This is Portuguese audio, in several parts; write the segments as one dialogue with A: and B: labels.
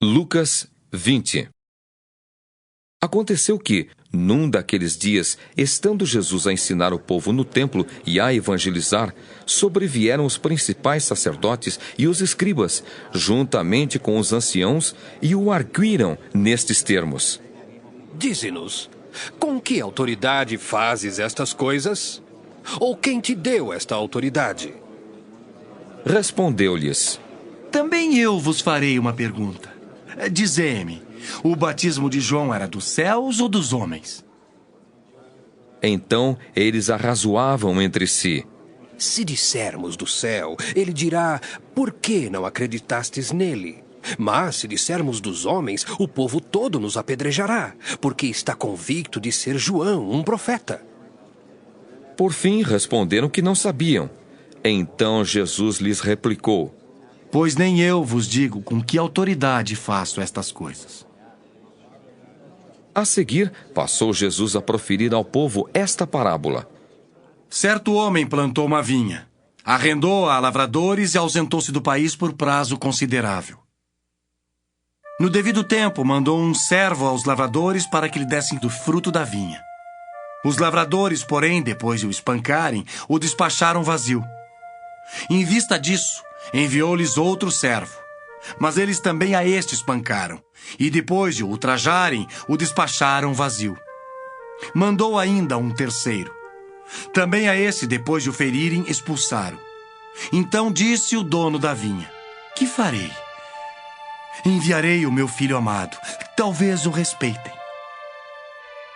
A: Lucas 20. Aconteceu que, num daqueles dias, estando Jesus a ensinar o povo no templo e a evangelizar, sobrevieram os principais sacerdotes e os escribas, juntamente com os anciãos, e o arguíram nestes termos:
B: Dize-nos, com que autoridade fazes estas coisas? Ou quem te deu esta autoridade?
A: Respondeu-lhes:
C: Também eu vos farei uma pergunta. Dizei-me, o batismo de João era dos céus ou dos homens?
A: Então eles arrazoavam entre si.
B: Se dissermos do céu, ele dirá, por que não acreditastes nele? Mas se dissermos dos homens, o povo todo nos apedrejará, porque está convicto de ser João, um profeta.
A: Por fim responderam que não sabiam. Então Jesus lhes replicou:
C: Pois nem eu vos digo com que autoridade faço estas coisas.
A: A seguir, passou Jesus a proferir ao povo esta parábola.
C: Certo homem plantou uma vinha, arrendou-a a lavradores e ausentou-se do país por prazo considerável. No devido tempo, mandou um servo aos lavradores para que lhe dessem do fruto da vinha. Os lavradores, porém, depois de o espancarem, o despacharam vazio. Em vista disso, enviou-lhes outro servo. Mas eles também a este espancaram, e depois de o ultrajarem, o despacharam vazio. Mandou ainda um terceiro. Também a esse, depois de o ferirem, expulsaram. Então disse o dono da vinha: Que farei? Enviarei o meu filho amado, talvez o respeitem.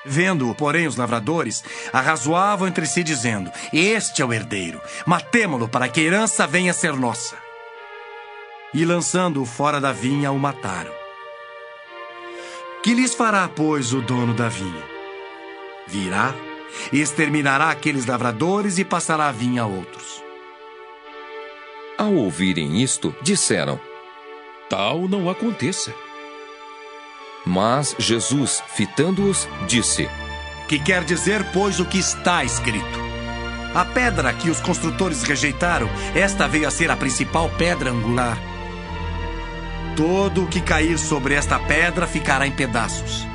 C: Vendo-o, porém, os lavradores arrazoavam entre si, dizendo: Este é o herdeiro, matemo-lo para que a herança venha a ser nossa. E lançando-o fora da vinha, o mataram. Que lhes fará, pois, o dono da vinha? Virá, exterminará aqueles lavradores e passará a vinha a outros.
A: Ao ouvirem isto, disseram:
D: Tal não aconteça.
A: Mas Jesus, fitando-os, disse:
C: Que quer dizer, pois, o que está escrito? A pedra que os construtores rejeitaram, esta veio a ser a principal pedra angular. Todo o que cair sobre esta pedra ficará em pedaços,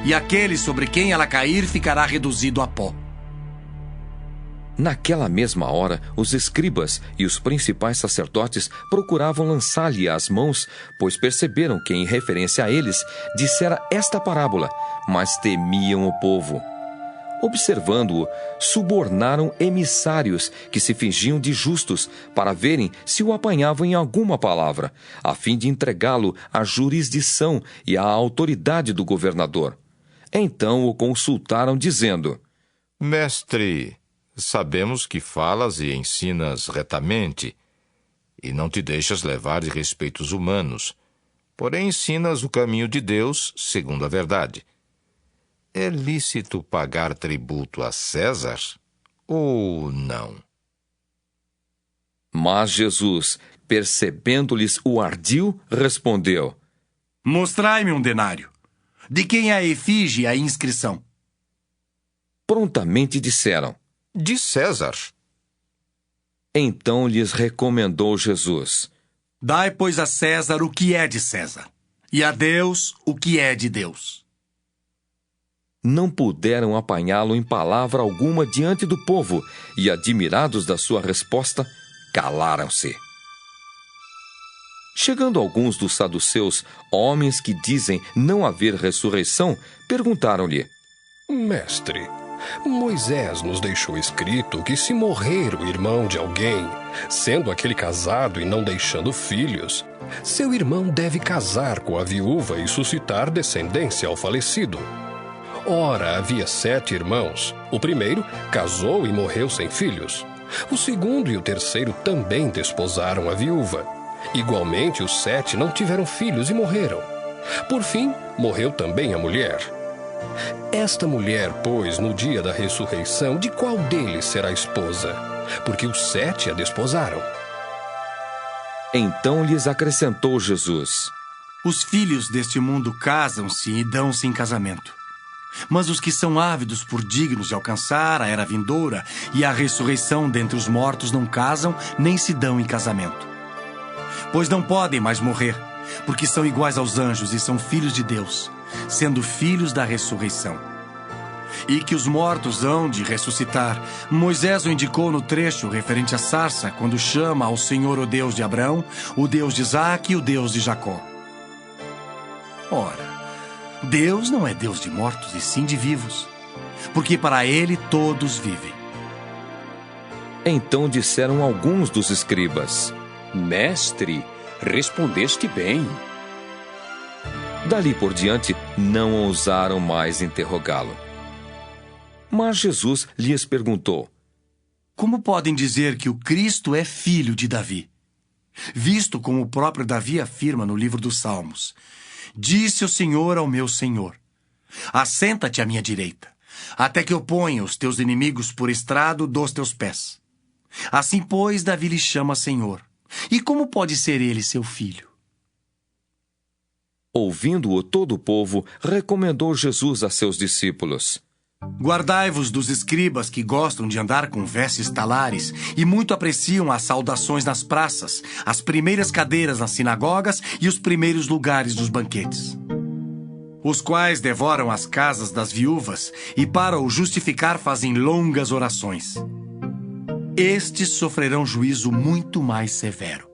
C: e aquele sobre quem ela cair ficará reduzido a pó.
A: Naquela mesma hora, os escribas e os principais sacerdotes procuravam lançar-lhe as mãos, pois perceberam que, em referência a eles, dissera esta parábola, mas temiam o povo. Observando-o, subornaram emissários que se fingiam de justos para verem se o apanhavam em alguma palavra, a fim de entregá-lo à jurisdição e à autoridade do governador. Então o consultaram, dizendo:
E: Mestre, sabemos que falas e ensinas retamente, e não te deixas levar de respeitos humanos, porém ensinas o caminho de Deus segundo a verdade. É lícito pagar tributo a César ou não?
A: Mas Jesus, percebendo-lhes o ardil, respondeu:
C: Mostrai-me um denário. De quem é a efígie e a inscrição?
A: Prontamente disseram:
E: De César.
A: Então lhes recomendou Jesus:
C: Dai, pois, a César o que é de César, e a Deus o que é de Deus.
A: Não puderam apanhá-lo em palavra alguma diante do povo, e, admirados da sua resposta, calaram-se. Chegando alguns dos saduceus, homens que dizem não haver ressurreição, perguntaram-lhe:
D: Mestre, Moisés nos deixou escrito que se morrer o irmão de alguém, sendo aquele casado e não deixando filhos, seu irmão deve casar com a viúva e suscitar descendência ao falecido. Ora, havia 7 irmãos. O primeiro casou e morreu sem filhos. O segundo e o terceiro também desposaram a viúva. Igualmente, os 7 não tiveram filhos e morreram. Por fim, morreu também a mulher. Esta mulher, pois, no dia da ressurreição, de qual deles será esposa? Porque os 7 a desposaram.
A: Então lhes acrescentou Jesus:
C: Os filhos deste mundo casam-se e dão-se em casamento. Mas os que são ávidos por dignos de alcançar a era vindoura e a ressurreição dentre os mortos não casam nem se dão em casamento. Pois não podem mais morrer, porque são iguais aos anjos e são filhos de Deus, sendo filhos da ressurreição. E que os mortos hão de ressuscitar. Moisés o indicou no trecho referente à sarça, quando chama ao Senhor o Deus de Abraão, o Deus de Isaque e o Deus de Jacó. Ora, Deus não é Deus de mortos, e sim de vivos, porque para ele todos vivem.
A: Então disseram alguns dos escribas:
B: Mestre, respondeste bem.
A: Dali por diante, não ousaram mais interrogá-lo. Mas Jesus lhes perguntou:
C: Como podem dizer que o Cristo é filho de Davi? Visto como o próprio Davi afirma no livro dos Salmos: Disse o Senhor ao meu Senhor: Assenta-te à minha direita, até que eu ponha os teus inimigos por estrado dos teus pés. Assim, pois, Davi lhe chama Senhor. E como pode ser ele seu filho?
A: Ouvindo-o todo o povo, recomendou Jesus a seus discípulos:
C: Guardai-vos dos escribas que gostam de andar com vestes talares e muito apreciam as saudações nas praças, as primeiras cadeiras nas sinagogas e os primeiros lugares dos banquetes, os quais devoram as casas das viúvas e para o justificar fazem longas orações. Estes sofrerão juízo muito mais severo.